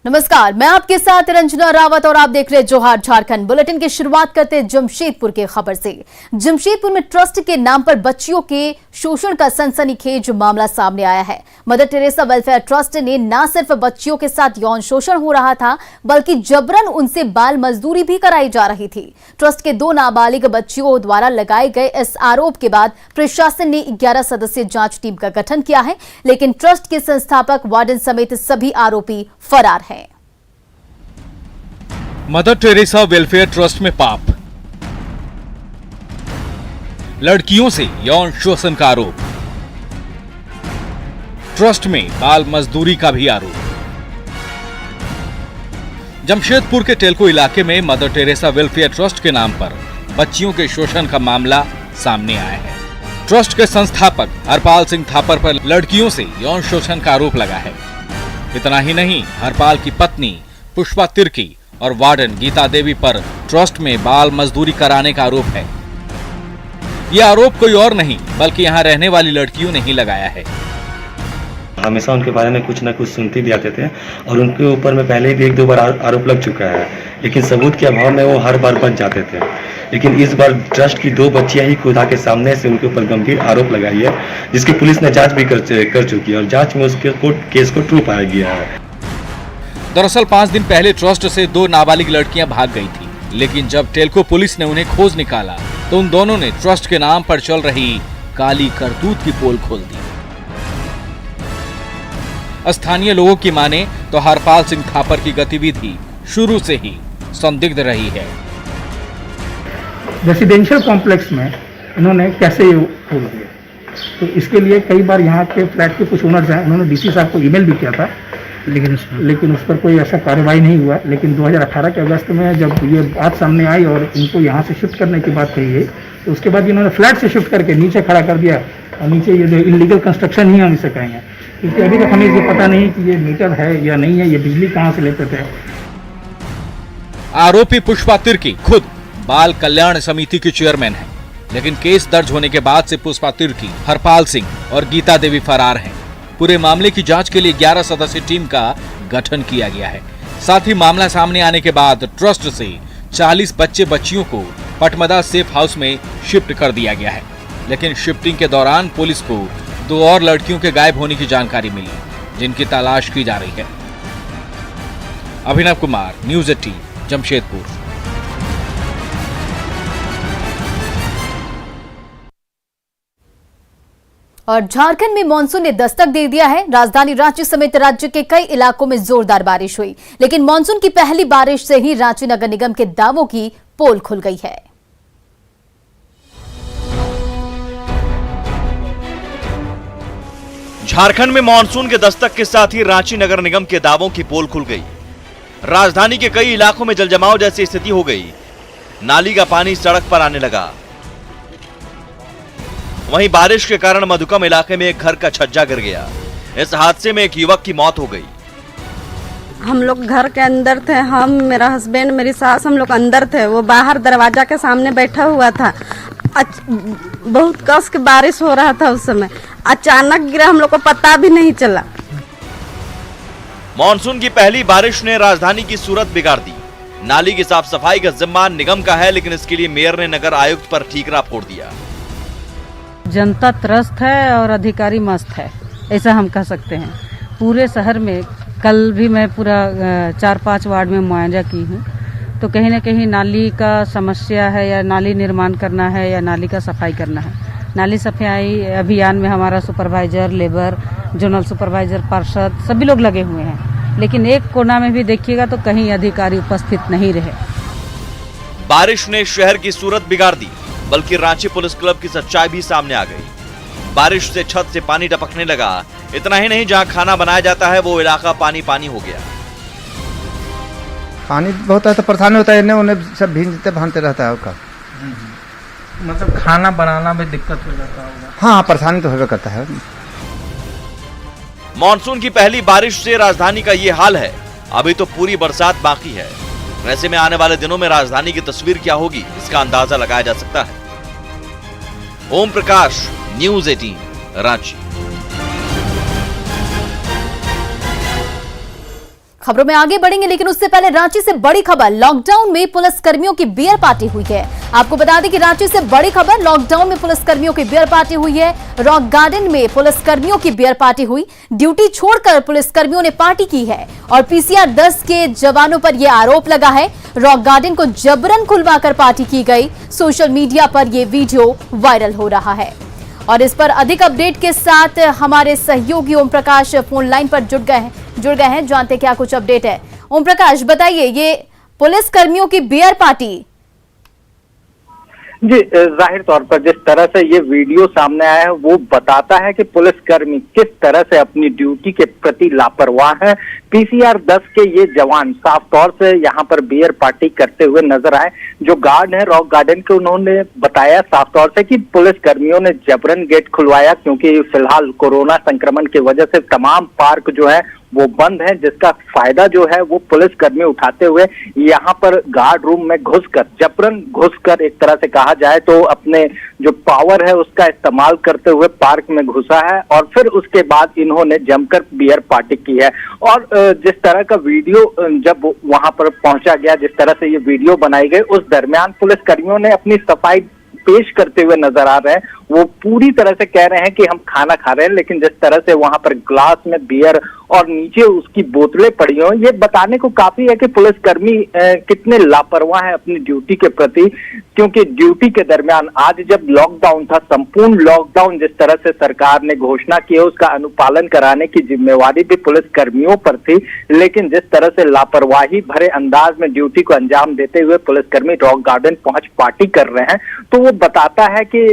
नमस्कार, मैं आपके साथ रंजना रावत और आप देख रहे जोहार झारखंड। बुलेटिन की शुरुआत करते हैं जमशेदपुर की खबर से। जमशेदपुर में ट्रस्ट के नाम पर बच्चियों के शोषण का सनसनीखेज मामला सामने आया है। मदर टेरेसा वेलफेयर ट्रस्ट ने न सिर्फ बच्चियों के साथ यौन शोषण हो रहा था, बल्कि जबरन उनसे बाल मजदूरी भी कराई जा रही थी। ट्रस्ट के 2 नाबालिग बच्चियों द्वारा लगाए गए इस आरोप के बाद प्रशासन ने 11 सदस्यीय जांच टीम का गठन किया है, लेकिन ट्रस्ट के संस्थापक, वार्डन समेत सभी आरोपी फरार हैं। मदर टेरेसा वेलफेयर ट्रस्ट में पाप, लड़कियों से यौन शोषण का आरोप, ट्रस्ट में बाल मजदूरी का भी आरोप। जमशेदपुर के टेल्को इलाके में मदर टेरेसा वेलफेयर ट्रस्ट के नाम पर बच्चियों के शोषण का मामला सामने आया है। ट्रस्ट के संस्थापक हरपाल सिंह थापर पर लड़कियों से यौन शोषण का आरोप लगा है। इतना ही नहीं, हरपाल की पत्नी पुष्पा तिर्की और वार्डन गीता देवी पर ट्रस्ट में बाल मजदूरी कराने का आरोप है। यह आरोप कोई और नहीं बल्कि यहाँ रहने वाली लड़कियों ने ही लगाया है। हमेशा उनके बारे में कुछ न कुछ सुनते भी आते थे और उनके ऊपर में पहले भी 1-2 बार आरोप लग चुका है, लेकिन सबूत के अभाव में वो हर बार बच जाते थे। लेकिन इस बार ट्रस्ट की 2 बच्चियां ही खुदा के सामने से उनके ऊपर गंभीर आरोप लगाई है, जिसकी पुलिस ने जांच भी कर चुकी है और जांच में उसके केस को ट्रू पाया गया है। दरअसल 5 दिन पहले ट्रस्ट से 2 नाबालिग लड़कियां भाग गई थी, लेकिन जब टेल्को पुलिस ने उन्हें खोज निकाला तो उन दोनों ने ट्रस्ट के नाम पर चल रही काली करतूत की पोल खोल दी। स्थानीय लोगों की माने तो हरपाल सिंह थापर की गतिविधि शुरू से ही संदिग्ध रही है। रेसिडेंशियल कॉम्प्लेक्स में इन्होंने कैसे ये खोल दिया, तो इसके लिए कई बार यहाँ के फ्लैट के कुछ ओनर्स हैं, उन्होंने डीसी साहब को ईमेल भी किया था, लेकिन उस पर कोई ऐसा कार्रवाई नहीं हुआ। लेकिन 2018 के अगस्त में जब ये बात सामने आई और इनको यहाँ से शिफ्ट करने की बात कही गई, तो उसके बाद इन्होंने फ्लैट से शिफ्ट करके नीचे खड़ा कर दिया और नीचे ये जो इलीगल कंस्ट्रक्शन ही हम इसे कहेंगे, क्योंकि अभी तक हमें ये पता नहीं कि ये मीटर है या नहीं है, ये बिजली कहाँ से लेते थे। आरोपी पुष्पा तिर्की खुद बाल कल्याण समिति की चेयरमैन है, लेकिन केस दर्ज होने के बाद से पुष्पा तिर्की, हरपाल सिंह और गीता देवी फरार हैं। पूरे मामले की जांच के लिए 11 सदस्यीय टीम का गठन किया गया है। साथ ही मामला सामने आने के बाद ट्रस्ट से 40 बच्चे बच्चियों को पटमदा सेफ हाउस में शिफ्ट कर दिया गया है, लेकिन शिफ्टिंग के दौरान पुलिस को 2 और लड़कियों के गायब होने की जानकारी मिली, जिनकी तलाश की जा रही है। अभिनव कुमार, न्यूज़ 18, जमशेदपुर। और झारखंड में मानसून ने दस्तक दे दिया है। राजधानी रांची समेत राज्य के कई इलाकों में जोरदार बारिश हुई, लेकिन मानसून की पहली बारिश से ही रांची नगर निगम के दावों की पोल खुल गई है। झारखंड में मानसून के दस्तक के साथ ही रांची नगर निगम के दावों की पोल खुल गई। राजधानी के कई इलाकों में जलजमाव जैसी स्थिति हो गई। नाली का पानी सड़क पर आने लगा। वहीं बारिश के कारण मधुकम इलाके में एक घर का छज्जा गिर गया। इस हादसे में एक युवक की मौत हो गई। हम लोग घर के अंदर थे, हम, मेरा हस्बैंड, मेरी सास, हम लोग अंदर थे। वो बाहर दरवाजा के सामने बैठा हुआ था। बहुत कस के बारिश हो रहा था उस समय, अचानक गिरा, हम लोग को पता भी नहीं चला। मानसून की पहली बारिश ने राजधानी की सूरत बिगाड़ दी। नाली की साफ सफाई का जिम्मा निगम का है, लेकिन इसके लिए मेयर ने नगर आयुक्त पर ठीकरा फोड़ दिया। जनता त्रस्त है और अधिकारी मस्त है, ऐसा हम कह सकते हैं। पूरे शहर में कल भी मैं पूरा 4-5 वार्ड में मुआयना की हूँ, तो कहीं ना कहीं नाली का समस्या है, या नाली निर्माण करना है या नाली का सफाई करना है। नाली सफाई अभियान में हमारा सुपरवाइजर, लेबर, जोनल सुपरवाइजर, पार्षद सभी लोग लगे हुए हैं, लेकिन एक कोना में भी देखिएगा तो कहीं अधिकारी उपस्थित नहीं रहे। बारिश ने शहर की सूरत बिगाड़ दी, बल्कि रांची पुलिस क्लब की सच्चाई भी सामने आ गई। बारिश से छत से पानी टपकने लगा। इतना ही नहीं, जहां खाना बनाया जाता है वो इलाका पानी पानी हो गया। पानी बहुत है तो परेशानी होता है, इन्हें उन्हें सब भींजते भानते रहता है उसका। मतलब खाना बनाना में दिक्कत हो जाता होगा। हाँ, परेशानी तो होगा करता है। मानसून की पहली बारिश से राजधानी का ये हाल है। अभी तो पूरी बरसात बाकी है। ऐसे में आने वाले दिनों में राजधानी की तस्वीर क्या होगी, इसका अंदाजा लगाया जा सकता है। ओम प्रकाश, न्यूज़ 18, रांची। खबरों में आगे बढ़ेंगे, लेकिन उससे पहले रांची से बड़ी खबर। लॉकडाउन में पुलिसकर्मियों की बियर पार्टी हुई है। आपको बता दें कि रांची से बड़ी खबर, लॉकडाउन में पुलिसकर्मियों की बियर पार्टी हुई है। रॉक गार्डन में पुलिसकर्मियों की बियर पार्टी हुई। ड्यूटी छोड़कर पुलिसकर्मियों ने पार्टी की है और पीसीआर 10 के जवानों पर यह आरोप लगा है। रॉक गार्डन को जबरन खुलवाकर पार्टी की गई। सोशल मीडिया पर यह वीडियो वायरल हो रहा है और इस पर अधिक अपडेट के साथ हमारे सहयोगी ओम प्रकाश फोन लाइन पर जुड़ गए हैं। जानते क्या कुछ अपडेट है। ओम प्रकाश, बताइए, ये पुलिस कर्मियों की बियर पार्टी। जी, जाहिर तौर पर जिस तरह से ये वीडियो सामने आया है वो बताता है कि पुलिसकर्मी किस तरह से अपनी ड्यूटी के प्रति लापरवाह है। पीसीआर 10 के ये जवान साफ तौर से यहाँ पर बियर पार्टी करते हुए नजर आए। जो गार्ड है रॉक गार्डन के, उन्होंने बताया साफ तौर से कि पुलिसकर्मियों ने जबरन गेट खुलवाया, क्योंकि फिलहाल कोरोना संक्रमण की वजह से तमाम पार्क जो है वो बंद है, जिसका फायदा जो है वो पुलिसकर्मी उठाते हुए यहाँ पर गार्ड रूम में जबरन घुसकर एक तरह से कहा जाए तो अपने जो पावर है उसका इस्तेमाल करते हुए पार्क में घुसा है और फिर उसके बाद इन्होंने जमकर बियर पार्टी की है। और जिस तरह का वीडियो जब वहां पर पहुंचा गया, जिस तरह से ये वीडियो बनाई गई, उस दरमियान पुलिसकर्मियों ने अपनी सफाई पेश करते हुए नजर आ रहे हैं। वो पूरी तरह से कह रहे हैं कि हम खाना खा रहे हैं, लेकिन जिस तरह से वहां पर ग्लास में बियर और नीचे उसकी बोतलें पड़ी हो, ये बताने को काफी है कि पुलिसकर्मी कितने लापरवाह हैं अपनी ड्यूटी के प्रति। क्योंकि ड्यूटी के दरमियान आज जब लॉकडाउन था, संपूर्ण लॉकडाउन जिस तरह से सरकार ने घोषणा की है, उसका अनुपालन कराने की जिम्मेवारी भी पुलिसकर्मियों पर थी, लेकिन जिस तरह से लापरवाही भरे अंदाज में ड्यूटी को अंजाम देते हुए पुलिसकर्मी रॉक गार्डन पहुंच पार्टी कर रहे हैं, तो वो बताता है कि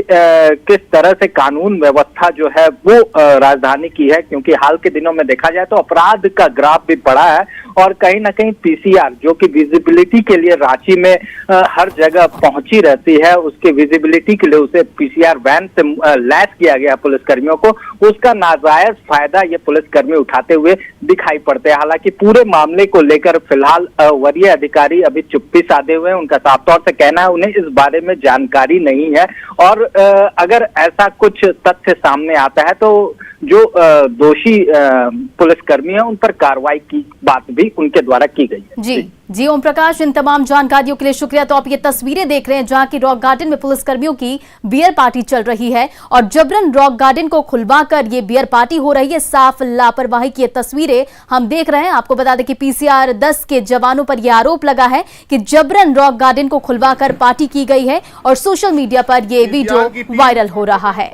किस तरह से कानून व्यवस्था जो है वो राजधानी की है। क्योंकि हाल के दिनों में देखा जाए तो अपराध का ग्राफ भी बढ़ा है और कहीं ना कहीं पीसीआर, जो कि विजिबिलिटी के लिए रांची में हर जगह पहुंची रहती है, उसके विजिबिलिटी के लिए उसे पीसीआर वैन से लैस किया गया पुलिसकर्मियों को, उसका नाजायज फायदा ये पुलिसकर्मी उठाते हुए दिखाई पड़ते हैं। हालांकि पूरे मामले को लेकर फिलहाल वरीय अधिकारी अभी चुप्पी साधे हुए हैं। उनका साफ तौर से कहना है उन्हें इस बारे में जानकारी नहीं है और अगर ऐसा कुछ तथ्य सामने आता है तो जो दोषी पुलिसकर्मी है उन पर कार्रवाई की बात भी उनके द्वारा की गई है। जी ओम प्रकाश, इन तमाम जानकारियों के लिए शुक्रिया। तो आप ये तस्वीरें देख रहे हैं जहां की रॉक गार्डन में पुलिसकर्मियों की बियर पार्टी चल रही है और जबरन रॉक गार्डन को खुलवाकर ये बियर पार्टी हो रही है। साफ लापरवाही की ये तस्वीरें हम देख रहे हैं। आपको बता दें कि पीसीआर 10 के जवानों पर यह आरोप लगा है कि जबरन रॉक गार्डन को खुलवाकर पार्टी की गई है और सोशल मीडिया पर यह वीडियो वायरल हो रहा है।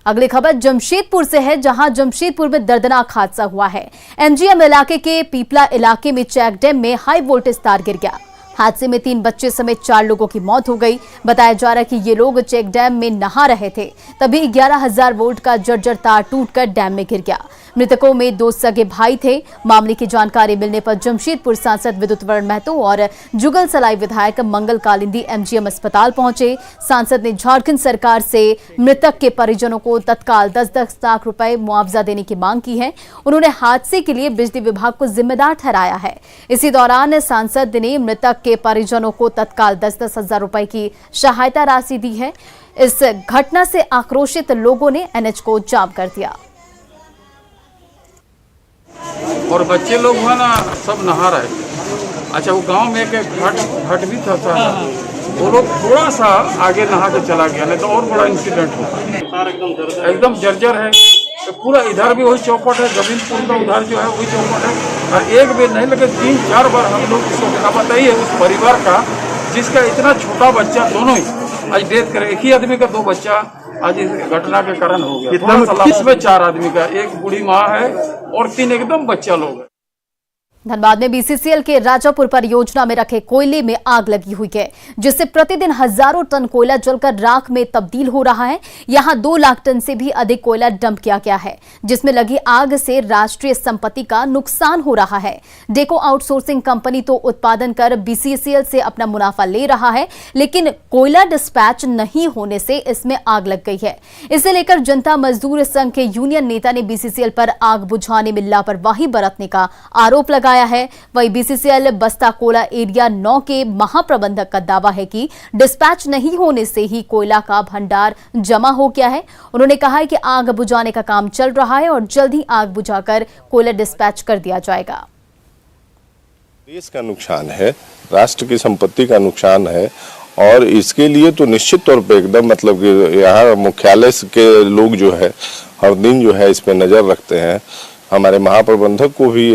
अगली खबर जमशेदपुर से है, जहां जमशेदपुर में दर्दनाक हादसा हुआ है। एमजीएम इलाके के पीपला इलाके में चेक डैम में हाई वोल्टेज तार गिर गया। हादसे में 3 बच्चे समेत 4 लोगों की मौत हो गई। बताया जा रहा है कि ये लोग चेक डैम में नहा रहे थे, तभी 11,000 वोल्ट का जर्जर तार टूटकर डैम में गिर गया। मृतकों में 2 सगे भाई थे। मामले की जानकारी मिलने पर जमशेदपुर सांसद विद्युत वरण महतो और जुगल सलाई विधायक मंगल कालिंदी एमजीएम अस्पताल पहुंचे। सांसद ने झारखंड सरकार से मृतक के परिजनों को तत्काल 10-10 लाख रुपए मुआवजा देने की मांग की है। उन्होंने हादसे के लिए बिजली विभाग को जिम्मेदार ठहराया है। इसी दौरान सांसद ने मृतक के परिजनों को तत्काल 10-10 हजार रुपए की सहायता राशि दी है। इस घटना से आक्रोशित लोगों ने एनएच को जाम कर दिया और बच्चे लोग हुआ ना सब नहा रहे थे। अच्छा, वो गांव में एक घट भी था, वो लोग थोड़ा सा आगे नहा के चला गया, नहीं तो और बड़ा इंसिडेंट हुआ। एकदम जर्जर है, तो पूरा इधर भी वही चौपट है, गोविंदपुर का उधर जो है वही चौपट है। और एक भी नहीं लगे 3-4 बार हम लोग उसको बताइए उस परिवार का जिसका इतना छोटा बच्चा, दोनों ही आज डेथ करे। एक ही आदमी का 2 बच्चा आज इस घटना के कारण हो गया। इसमें 4 आदमी का, एक बूढ़ी माँ है और 3 एकदम बच्चा लोग है। धनबाद में बीसीसीएल के राजापुर परियोजना में रखे कोयले में आग लगी हुई है, जिससे प्रतिदिन हजारों टन कोयला जलकर राख में तब्दील हो रहा है। यहां 2 लाख टन से भी अधिक कोयला डंप किया गया है, जिसमें लगी आग से राष्ट्रीय संपत्ति का नुकसान हो रहा है। डेको आउटसोर्सिंग कंपनी तो उत्पादन कर बीसीसीएल से अपना मुनाफा ले रहा है, लेकिन कोयला डिस्पैच नहीं होने से इसमें आग लग गई है। इसे लेकर जनता मजदूर संघ के यूनियन नेता ने बीसीसीएल पर आग बुझाने में लापरवाही बरतने का आरोप लगाया है। वहीं बीसीसीएल बस्ता कोला एरिया 9 के महाप्रबंधक का दावा है कि डिस्पैच नहीं होने से ही कोयला का भंडार जमा हो गया है। उन्होंने कहा है कि आग बुझाने का काम चल रहा है और जल्द ही आग बुझाकर कोयला डिस्पैच कर दिया जाएगा। देश का नुकसान है, राष्ट्र की संपत्ति का नुकसान है और इसके लिए तो निश्चित तौर पे एकदम मतलब कि यहाँ मुख्यालय के लोग जो है हर दिन जो है इस पे नज़र रखते हैं। हमारे महाप्रबंधक को भी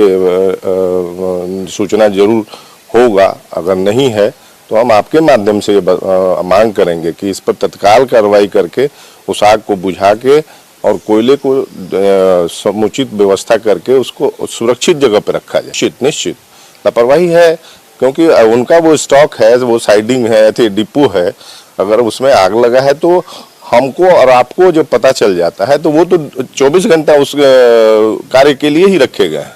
सूचना जरूर होगा, अगर नहीं है तो हम आपके माध्यम से मांग करेंगे कि इस पर तत्काल कार्रवाई करके उस आग को बुझा के और कोयले को समुचित व्यवस्था करके उसको सुरक्षित जगह पर रखा जाए। निश्चित लापरवाही है क्योंकि उनका वो स्टॉक है, वो साइडिंग है, डिपो है, अगर उसमें आग लगा है तो हमको और आपको जब पता चल जाता है तो वो तो 24 घंटा उस कार्य के लिए ही रखे गए हैं,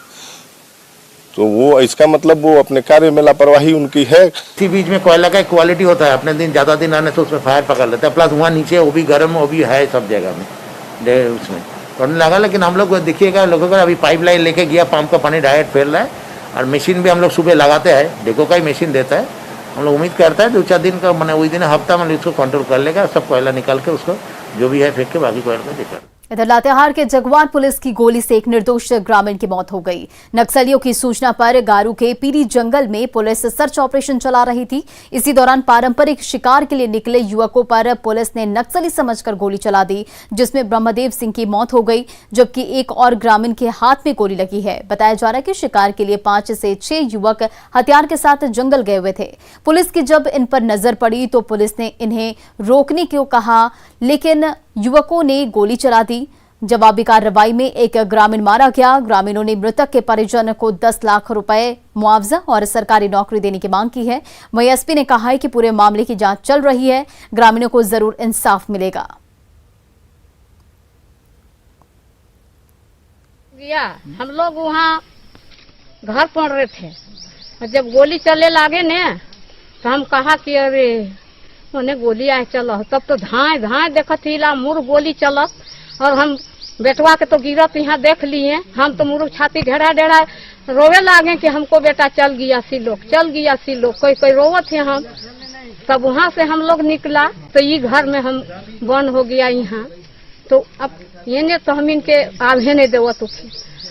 तो वो इसका मतलब वो अपने कार्य में लापरवाही उनकी है। इसी बीच में कोयला का क्वालिटी होता है, अपने दिन ज़्यादा दिन आने से उसमें फायर पकड़ लेता है, प्लस वहाँ नीचे वो भी गर्म वो भी है सब जगह में उसमें पड़ने लगा। लेकिन हम लोग देखिएगा लोगों का अभी पाइपलाइन लेके गया, पंप का पानी डायरेक्ट फैल रहा है और मशीन भी हम लोग सुबह लगाते हैं, डेको का ही मशीन देता है। हम लोग उम्मीद करता है 2-4 दिन का मैंने वही दिन हफ्ता में इसको कंट्रोल कर लेगा, सब कोयला निकाल के उसको जो भी है फेंक के बाकी कोयला को देकर। इधर लातेहार के जगवार पुलिस की गोली से एक निर्दोष ग्रामीण की मौत हो गई। नक्सलियों की सूचना पर गारू के पीरी जंगल में पुलिस सर्च ऑपरेशन चला रही थी। इसी दौरान पारंपरिक शिकार के लिए निकले युवकों पर पुलिस ने नक्सली समझकर गोली चला दी, जिसमें ब्रह्मदेव सिंह की मौत हो गई, जबकि एक और ग्रामीण के हाथ में गोली लगी है। बताया जा रहा है कि शिकार के लिए 5 से 6 युवक हथियार के साथ जंगल गए हुए थे। पुलिस की जब इन पर नजर पड़ी तो पुलिस ने इन्हें रोकने को कहा, लेकिन युवकों ने गोली चला दी। जवाबी कार्रवाई में एक ग्रामीण मारा गया। ग्रामीणों ने मृतक के परिजन को 10 लाख रुपए मुआवजा और सरकारी नौकरी देने की मांग की है। वहीं एसपी ने कहा है कि पूरे मामले की जांच चल रही है, ग्रामीणों को जरूर इंसाफ मिलेगा। हम लोग वहाँ घर पढ़ रहे थे, जब गोली चलने लगे ने तो हम कहा कि अरे उन्हें गोली आए चलो, तब तो धाए धाए देखत हिला मुर गोली चलत और हम बेटवा के तो गिरत यहाँ देख लिए। हम तो मुर्ग छाती ढेरा ढेरा रोवे लागे कि हमको बेटा चल गया सिलोक, चल गया सिलोक, कोई कोई रोवत है। हम तब वहाँ से हम लोग निकला तो ये घर में हम बंद हो गया यहाँ। तो अब ये ने तो हम इनके आभे नहीं देव तो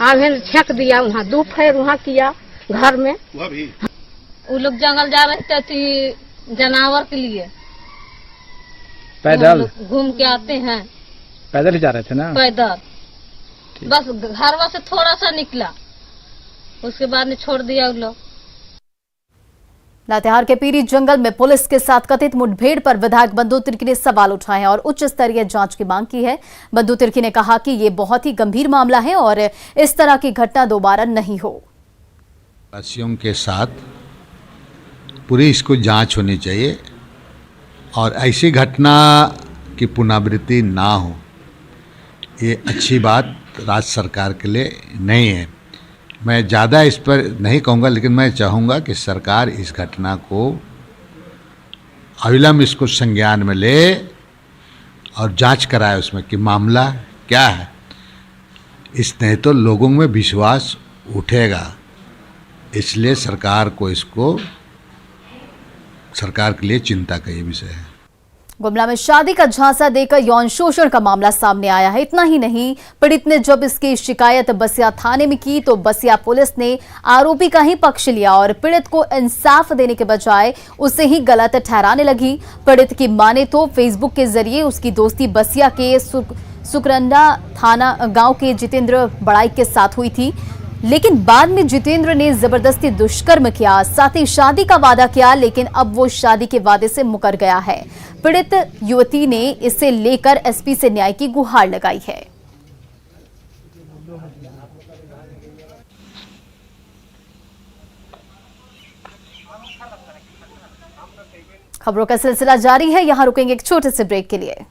आभे छेक दिया, वहाँ 2 फेर वहाँ किया घर में। वो लोग जंगल जा रहे थे जानवर के लिए, पैदल घूम के आते हैं। पैदल ही जा रहे थे ना? पैदल, बस घर से थोड़ा सा निकला, उसके बाद ने छोड़ दिया उन लोग। लातेहार के पीरी जंगल में पुलिस के साथ कथित मुठभेड़ पर विधायक बंधु तिर्की ने सवाल उठाए हैं और उच्च स्तरीय जांच की मांग की है। बंधु तिर्की ने कहा कि ये बहुत ही गंभीर मामला है और इस तरह की घटना दोबारा नहीं हो। वासियों के साथ पूरी इसको जांच होनी चाहिए और ऐसी घटना की पुनरावृत्ति ना हो, ये अच्छी बात राज्य सरकार के लिए नहीं है। मैं ज़्यादा इस पर नहीं कहूँगा, लेकिन मैं चाहूँगा कि सरकार इस घटना को अविलंब इसको संज्ञान में ले और जांच कराए उसमें कि मामला क्या है। इसने तो लोगों में विश्वास उठेगा, इसलिए सरकार को इसको सरकार के लिए चिंता का ये विषय है। गुमला में शादी का झांसा देकर यौन शोषण का मामला सामने आया है। इतना ही नहीं, पीड़ित ने जब इसकी शिकायत बसिया थाने में की तो बसिया पुलिस ने आरोपी का ही पक्ष लिया और पीड़ित को इंसाफ देने के बजाय उसे ही गलत ठहराने लगी। पीड़ित की माने तो फेसबुक के जरिए उसकी दोस्ती बसिया के सुकरंडा थाना गांव के जितेंद्र बड़ाई के साथ हुई थी, लेकिन बाद में जितेंद्र ने जबरदस्ती दुष्कर्म किया, साथ ही शादी का वादा किया, लेकिन अब वो शादी के वादे से मुकर गया है। पीड़ित युवती ने इसे लेकर एसपी से न्याय की गुहार लगाई है। खबरों का सिलसिला जारी है, यहां रुकेंगे एक छोटे से ब्रेक के लिए।